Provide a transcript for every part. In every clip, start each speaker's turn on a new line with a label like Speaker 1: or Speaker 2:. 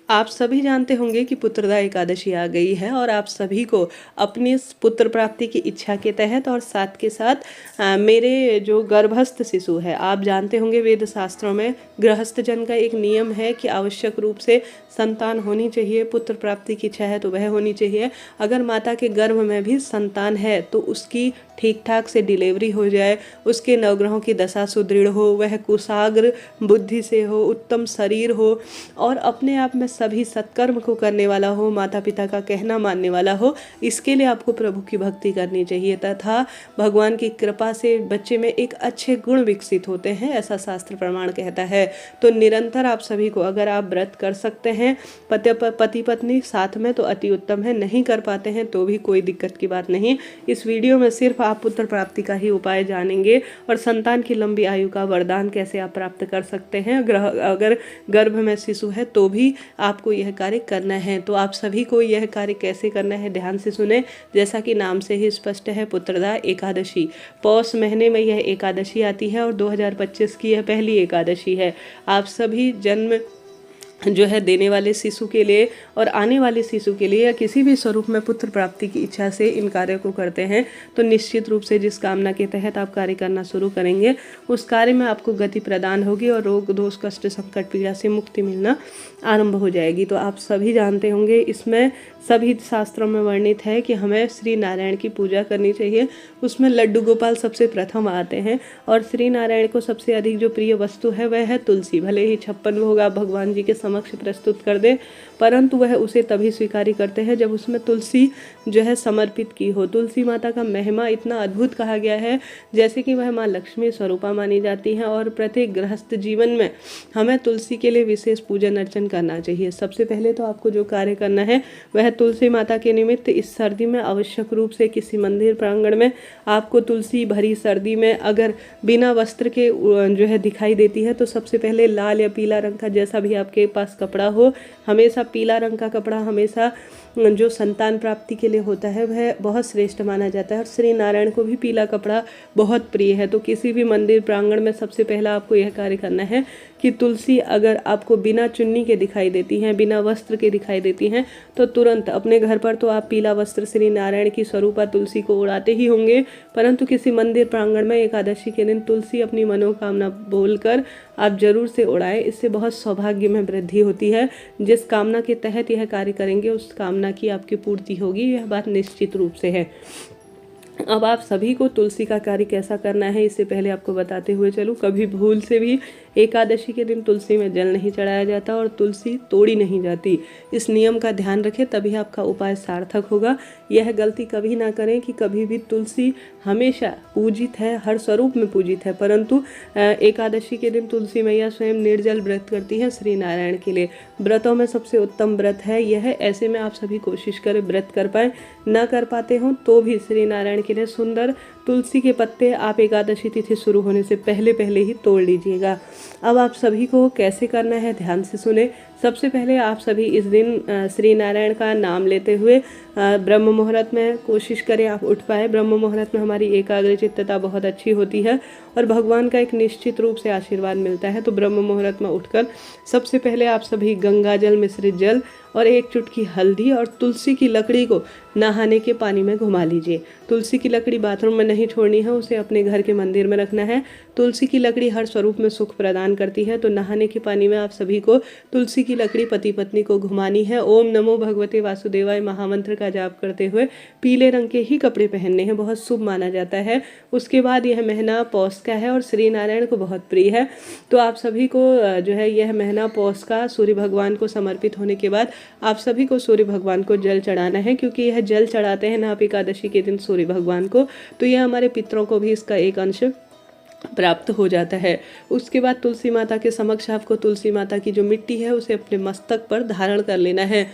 Speaker 1: आप सभी जानते होंगे कि पुत्रदा एकादशी आ गई है और आप सभी को अपनी इस पुत्र प्राप्ति की इच्छा के तहत और साथ के साथ मेरे जो गर्भस्थ शिशु है, आप जानते होंगे वेद शास्त्रों में गृहस्थ जन का एक नियम है कि आवश्यक रूप से संतान होनी चाहिए। पुत्र प्राप्ति की इच्छा है तो वह होनी चाहिए। अगर माता के गर्भ में भी संतान है तो उसकी ठीक ठाक से डिलीवरी हो जाए, उसके नवग्रहों की दशा सुदृढ़ हो, वह कुशाग्र बुद्धि से हो, उत्तम शरीर हो और अपने आप में सभी सत्कर्म को करने वाला हो, माता पिता का कहना मानने वाला हो। इसके लिए आपको प्रभु की भक्ति करनी चाहिए तथा भगवान की कृपा से बच्चे में एक अच्छे गुण विकसित होते हैं, ऐसा शास्त्र प्रमाण कहता है। तो निरंतर आप सभी को, अगर आप व्रत कर सकते हैं पति पत्नी साथ में तो अति उत्तम है, नहीं कर पाते हैं तो भी कोई दिक्कत की बात नहीं। इस वीडियो में सिर्फ आप पुत्र प्राप्ति का ही उपाय जानेंगे और संतान की लंबी आयु का वरदान कैसे आप प्राप्त कर सकते हैं। अगर गर्भ में शिशु है तो भी आपको यह कार्य करना है। तो आप सभी को यह कार्य कैसे करना है ध्यान से सुने। जैसा कि नाम से ही स्पष्ट है, पुत्रदा एकादशी, पौष महीने में यह एकादशी आती है और 2025 की यह पहली एकादशी है। आप सभी जन्म जो है देने वाले शिशु के लिए और आने वाले शिशु के लिए या किसी भी स्वरूप में पुत्र प्राप्ति की इच्छा से इन कार्यों को करते हैं तो निश्चित रूप से जिस कामना के तहत आप कार्य करना शुरू करेंगे उस कार्य में आपको गति प्रदान होगी और रोग दोष कष्ट संकट पीड़ा से मुक्ति मिलना आरंभ हो जाएगी। तो आप सभी जानते होंगे इसमें सभी शास्त्रों में वर्णित है कि हमें श्री नारायण की पूजा करनी चाहिए। उसमें लड्डू गोपाल सबसे प्रथम आते हैं और श्री नारायण को सबसे अधिक जो प्रिय वस्तु है वह है तुलसी। भले ही 56 भोग आप भगवान जी के समक्ष प्रस्तुत कर दे परंतु वह उसे तभी स्वीकार करते हैं जब उसमें तुलसी जो है समर्पित की हो। तुलसी माता का महिमा इतना अद्भुत कहा गया है जैसे कि वह माँ लक्ष्मी स्वरूपा मानी जाती हैं और प्रत्येक गृहस्थ जीवन में हमें तुलसी के लिए विशेष पूजन अर्चन करना चाहिए। सबसे पहले तो आपको जो कार्य करना है वह तुलसी माता के निमित्त इस सर्दी में आवश्यक रूप से किसी मंदिर प्रांगण में आपको तुलसी भरी सर्दी में अगर बिना वस्त्र के जो है दिखाई देती है तो सबसे पहले लाल या पीला रंग का जैसा भी आपके पास कपड़ा हो, हमेशा पीला रंग का कपड़ा हमेशा जो संतान प्राप्ति के लिए होता है वह बहुत श्रेष्ठ माना जाता है और श्री नारायण को भी पीला कपड़ा बहुत प्रिय है। तो किसी भी मंदिर प्रांगण में सबसे पहला आपको यह कार्य करना है कि तुलसी अगर आपको बिना चुन्नी के दिखाई देती हैं, बिना वस्त्र के दिखाई देती हैं तो तुरंत अपने घर पर तो आप पीला वस्त्र श्री नारायण की स्वरूपा तुलसी को उड़ाते ही होंगे, परंतु किसी मंदिर प्रांगण में एकादशी के दिन तुलसी अपनी मनोकामना बोलकर आप जरूर से उड़ाएं। इससे बहुत सौभाग्य में वृद्धि होती है। जिस कामना के तहत यह कार्य करेंगे उस कामना की आपकी पूर्ति होगी, यह बात निश्चित रूप से है। अब आप सभी को तुलसी का कार्य कैसा करना है इससे पहले आपको बताते हुए चलूँ, कभी भूल से भी एकादशी के दिन तुलसी में जल नहीं चढ़ाया जाता और तुलसी तोड़ी नहीं जाती। इस नियम का ध्यान रखें तभी आपका उपाय सार्थक होगा। यह गलती कभी ना करें कि कभी भी तुलसी हमेशा पूजित है, हर स्वरूप में पूजित है, परंतु एकादशी के दिन तुलसी मैया स्वयं निर्जल व्रत करती है श्री नारायण के लिए। व्रतों में सबसे उत्तम व्रत है यह। ऐसे में आप सभी कोशिश करें व्रत कर पाए, न कर पाते हों तो भी श्री नारायण के लिए सुंदर तुलसी के पत्ते आप एकादशी तिथि शुरू होने से पहले ही तोड़ लीजिएगा। अब आप सभी को कैसे करना है ध्यान से सुने। सबसे पहले आप सभी इस दिन श्री नारायण का नाम लेते हुए ब्रह्म मुहूर्त में कोशिश करें आप उठ पाए। ब्रह्म मुहूर्त में हमारी एकाग्रचित्तता बहुत अच्छी होती है और भगवान का एक निश्चित रूप से आशीर्वाद मिलता है। तो ब्रह्म मुहूर्त में उठकर सबसे पहले आप सभी गंगा जल मिश्रित जल और एक चुटकी हल्दी और तुलसी की लकड़ी को नहाने के पानी में घुमा लीजिए। तुलसी की लकड़ी बाथरूम में नहीं छोड़नी है, उसे अपने घर के मंदिर में रखना है। तुलसी की लकड़ी हर स्वरूप में सुख प्रदान करती है। तो नहाने के पानी में आप सभी को तुलसी की लकड़ी पति पत्नी को घुमानी है। ओम नमो भगवते वासुदेवाय महामंत्र का जाप करते हुए पीले रंग के ही कपड़े पहनने हैं, बहुत शुभ माना जाता है। उसके बाद यह महीना पौष का है और श्री नारायण को बहुत प्रिय है। तो आप सभी को जो है यह महीना पौष का सूर्य भगवान को समर्पित होने के बाद आप सभी को सूर्य भगवान को जल चढ़ाना है, क्योंकि यह जल चढ़ाते हैं ना आप एकादशी के दिन सूर्य भगवान को, तो यह हमारे पितरों को भी इसका एक अंश प्राप्त हो जाता है। उसके बाद तुलसी माता के समक्ष आपको तुलसी माता की जो मिट्टी है उसे अपने मस्तक पर धारण कर लेना है।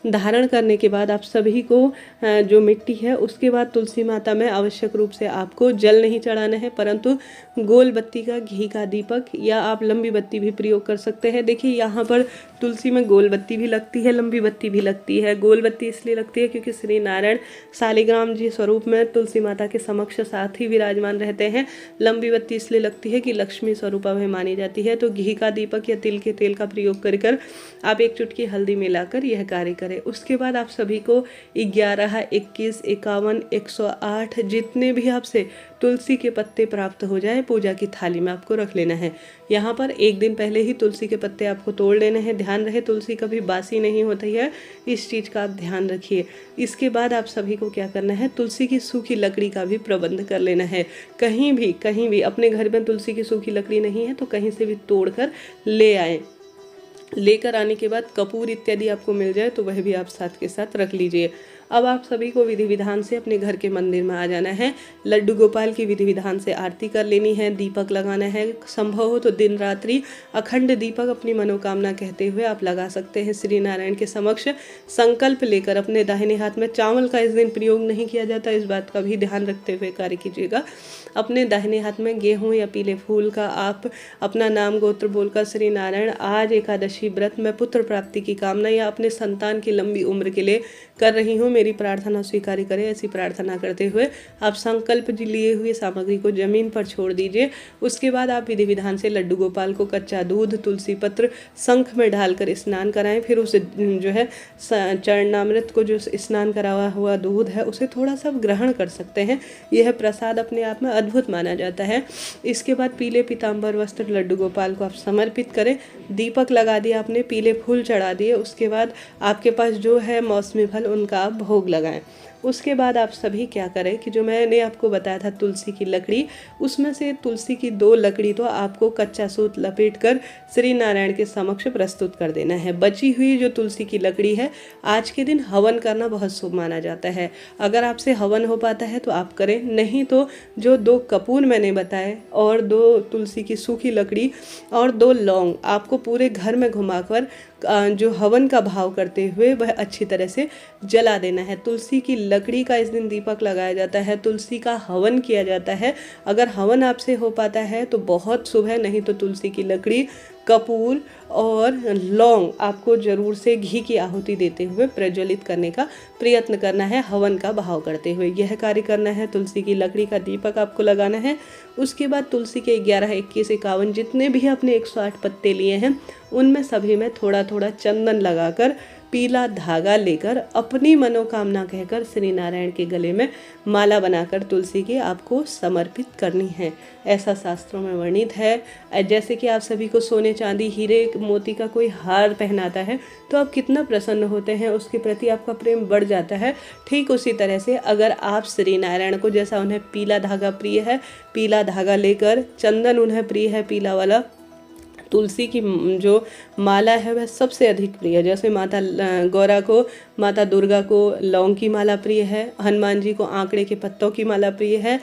Speaker 1: धारण करने के बाद आप सभी को जो मिट्टी है उसके बाद तुलसी माता में आवश्यक रूप से आपको जल नहीं चढ़ाना है, परंतु गोल बत्ती का घी का दीपक या आप लंबी बत्ती भी प्रयोग कर सकते हैं। देखिए यहाँ पर तुलसी में गोल बत्ती भी लगती है, लंबी बत्ती भी लगती है। गोल बत्ती इसलिए लगती है क्योंकि श्री नारायण शालिग्राम जी स्वरूप में तुलसी माता के समक्ष साथ ही विराजमान रहते हैं। लंबी बत्ती इसलिए लगती है कि लक्ष्मी स्वरूपा में मानी जाती है। तो घी का दीपक या तिल के तेल का प्रयोग कर आप 1 चुटकी हल्दी मिलाकर यह कार्य करें। उसके बाद आप सभी को 11, 21, 51, 108 जितने भी आपसे तुलसी के पत्ते प्राप्त हो जाए पूजा की थाली में आपको रख लेना है। यहाँ पर 1 दिन पहले ही तुलसी के पत्ते आपको तोड़ लेने हैं। ध्यान रहे तुलसी कभी बासी नहीं होती है, इस चीज़ का आप ध्यान रखिए। इसके बाद आप सभी को क्या करना है, तुलसी की सूखी लकड़ी का भी प्रबंध कर लेना है। कहीं भी अपने घर में तुलसी की सूखी लकड़ी नहीं है तो कहीं से भी तोड़कर ले आएँ। लेकर आने के बाद कपूर इत्यादि आपको मिल जाए तो वह भी आप साथ के साथ रख लीजिए। अब आप सभी को विधि विधान से अपने घर के मंदिर में आ जाना है। लड्डू गोपाल की विधि विधान से आरती कर लेनी है, दीपक लगाना है। संभव हो तो दिन रात्रि अखंड दीपक अपनी मनोकामना कहते हुए आप लगा सकते हैं श्री नारायण के समक्ष। संकल्प लेकर अपने दाहिने हाथ में, चावल का इस दिन प्रयोग नहीं किया जाता, इस बात का भी ध्यान रखते हुए कार्य कीजिएगा। अपने दाहिने हाथ में गेहूं या पीले फूल का आप अपना नाम गोत्र बोलकर श्री नारायण आज एकादशी व्रत में पुत्र प्राप्ति की कामना या अपने संतान की लंबी उम्र के लिए कर रही हूँ, मेरी प्रार्थना स्वीकार करें, ऐसी प्रार्थना करते हुए आप संकल्प लिए हुए सामग्री को जमीन पर छोड़ दीजिए। उसके बाद आप विधि विधान से लड्डू गोपाल को कच्चा दूध, तुलसी पत्र, शंख में डालकर स्नान कराएं। फिर उस जो है चरणामृत को, जो स्नान करा हुआ दूध है, उसे थोड़ा सा ग्रहण कर सकते हैं। यह प्रसाद अपने आप में अद्भुत माना जाता है। इसके बाद पीले पीताम्बर वस्त्र लड्डू गोपाल को आप समर्पित करें। दीपक लगा दिया आपने, पीले फूल चढ़ा दिए। उसके बाद आपके पास जो है मौसमी फल, उनका आप भोग लगाएं। उसके बाद आप सभी क्या करें कि जो मैंने आपको बताया था तुलसी की लकड़ी, उसमें से तुलसी की 2 लकड़ी तो आपको कच्चा सूत लपेटकर श्री नारायण के समक्ष प्रस्तुत कर देना है। बची हुई जो तुलसी की लकड़ी है, आज के दिन हवन करना बहुत शुभ माना जाता है। अगर आपसे हवन हो पाता है तो आप करें, नहीं तो जो 2 कपूर मैंने बताए और 2 तुलसी की सूखी लकड़ी और 2 लौंग आपको पूरे घर में घुमाकर जो हवन का भाव करते हुए वह अच्छी तरह से जला देना है। तुलसी की लकड़ी का इस दिन दीपक लगाया जाता है, तुलसी का हवन किया जाता है। अगर हवन आपसे हो पाता है तो बहुत शुभ है, नहीं तो तुलसी की लकड़ी, कपूर और लौंग आपको जरूर से घी की आहुति देते हुए प्रज्वलित करने का प्रयत्न करना है, हवन का भाव करते हुए यह कार्य करना है। तुलसी की लकड़ी का दीपक आपको लगाना है। उसके बाद तुलसी के 11, 21, 51 जितने भी आपने 108 पत्ते लिए हैं, उनमें सभी में थोड़ा थोड़ा चंदन लगाकर पीला धागा लेकर अपनी मनोकामना कहकर श्री नारायण के गले में माला बनाकर तुलसी की आपको समर्पित करनी है। ऐसा शास्त्रों में वर्णित है। जैसे कि आप सभी को सोने, चांदी, हीरे, मोती का कोई हार पहनाता है तो आप कितना प्रसन्न होते हैं, उसके प्रति आपका प्रेम बढ़ जाता है। ठीक उसी तरह से अगर आप श्री नारायण को, जैसा उन्हें पीला धागा प्रिय है, पीला धागा लेकर, चंदन उन्हें प्रिय है पीला वाला, तुलसी की जो माला है वह सबसे अधिक प्रिय है। जैसे माता गौरा को, माता दुर्गा को लौंग की माला प्रिय है, हनुमान जी को आंकड़े के पत्तों की माला प्रिय है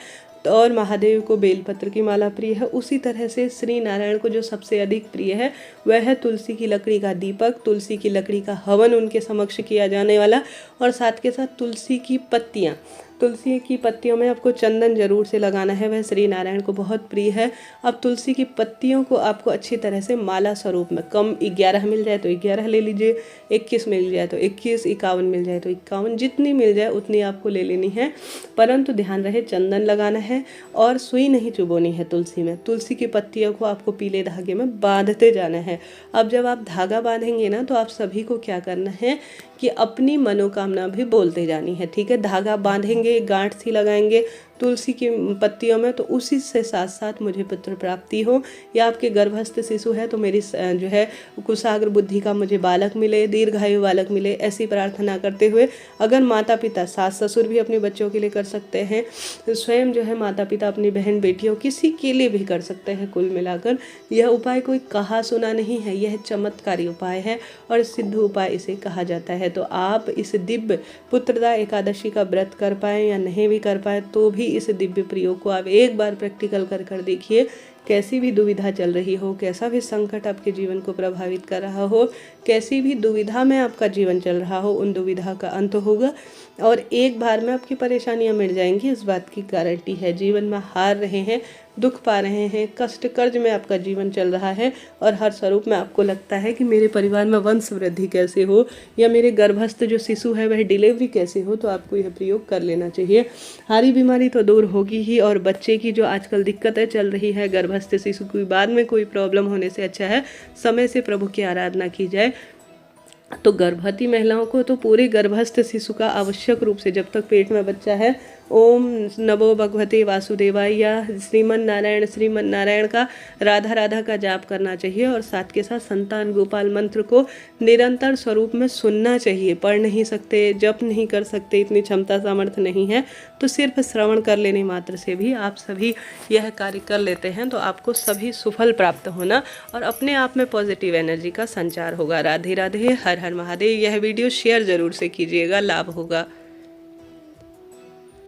Speaker 1: और महादेव को बेलपत्र की माला प्रिय है, उसी तरह से श्री नारायण को जो सबसे अधिक प्रिय है वह है तुलसी की लकड़ी का दीपक, तुलसी की लकड़ी का हवन उनके समक्ष किया जाने वाला, और साथ के साथ तुलसी की पत्तियाँ, तुलसी की पत्तियों में आपको चंदन जरूर से लगाना है, वह श्री नारायण को बहुत प्रिय है। अब तुलसी की पत्तियों को आपको अच्छी तरह से माला स्वरूप में, कम 11 मिल जाए तो 11 ले लीजिए, 21 मिल जाए तो 21, 51 मिल जाए तो 51, जितनी मिल जाए उतनी आपको ले लेनी है। परंतु ध्यान रहे चंदन लगाना है और सुई नहीं चुभोनी है तुलसी में। तुलसी की पत्तियों को आपको पीले धागे में बांधते जाना है। अब जब आप धागा बांधेंगे ना तो आप सभी को क्या करना है कि अपनी मनोकामना भी बोलते जानी है। ठीक है, धागा बांधेंगे, गांठ सी लगाएंगे तुलसी की पत्तियों में, तो उसी से साथ साथ मुझे पुत्र प्राप्ति हो, या आपके गर्भस्थ शिशु है तो मेरी जो है कुशाग्र बुद्धि का मुझे बालक मिले, दीर्घायु बालक मिले, ऐसी प्रार्थना करते हुए अगर माता पिता, सास ससुर भी अपने बच्चों के लिए कर सकते हैं, स्वयं जो है माता पिता अपनी बहन बेटियों किसी के लिए भी कर सकते हैं। कुल मिलाकर यह उपाय कोई कहा सुना नहीं है, यह चमत्कारी उपाय है और सिद्ध उपाय इसे कहा जाता है। तो आप इस दिव्य पुत्रदा एकादशी का व्रत कर पाएँ या नहीं भी कर पाए तो भी इस दिव्य प्रयोग को आप एक बार प्रैक्टिकल कर देखिए। कैसी भी दुविधा चल रही हो, कैसा भी संकट आपके जीवन को प्रभावित कर रहा हो, कैसी भी दुविधा में आपका जीवन चल रहा हो, उन दुविधा का अंत होगा और एक बार में आपकी परेशानियां मिट जाएंगी, इस बात की गारंटी है। जीवन में हार रहे हैं, दुख पा रहे हैं, कष्ट कर्ज में आपका जीवन चल रहा है और हर स्वरूप में आपको लगता है कि मेरे परिवार में वंश वृद्धि कैसे हो या मेरे गर्भस्थ जो शिशु है वह डिलीवरी कैसे हो, तो आपको यह प्रयोग कर लेना चाहिए। हारी बीमारी तो दूर होगी ही, और बच्चे की जो आजकल दिक्कतें चल रही है गर्भस्थ शिशु की, बाद में कोई प्रॉब्लम होने से अच्छा है समय से प्रभु की आराधना की जाए। तो गर्भवती महिलाओं को तो पूरे गर्भस्थ शिशु का आवश्यक रूप से, जब तक पेट में बच्चा है, ओम नमो भगवते वासुदेवाय या श्रीमन नारायण का राधा राधा का जाप करना चाहिए। और साथ के साथ संतान गोपाल मंत्र को निरंतर स्वरूप में सुनना चाहिए। पढ़ नहीं सकते, जप नहीं कर सकते, इतनी क्षमता सामर्थ्य नहीं है, तो सिर्फ श्रवण कर लेने मात्र से भी आप सभी यह कार्य कर लेते हैं तो आपको सभी सुफल प्राप्त होना और अपने आप में पॉजिटिव एनर्जी का संचार होगा। राधे राधे, हर हर महादेव। यह वीडियो शेयर जरूर से कीजिएगा, लाभ होगा।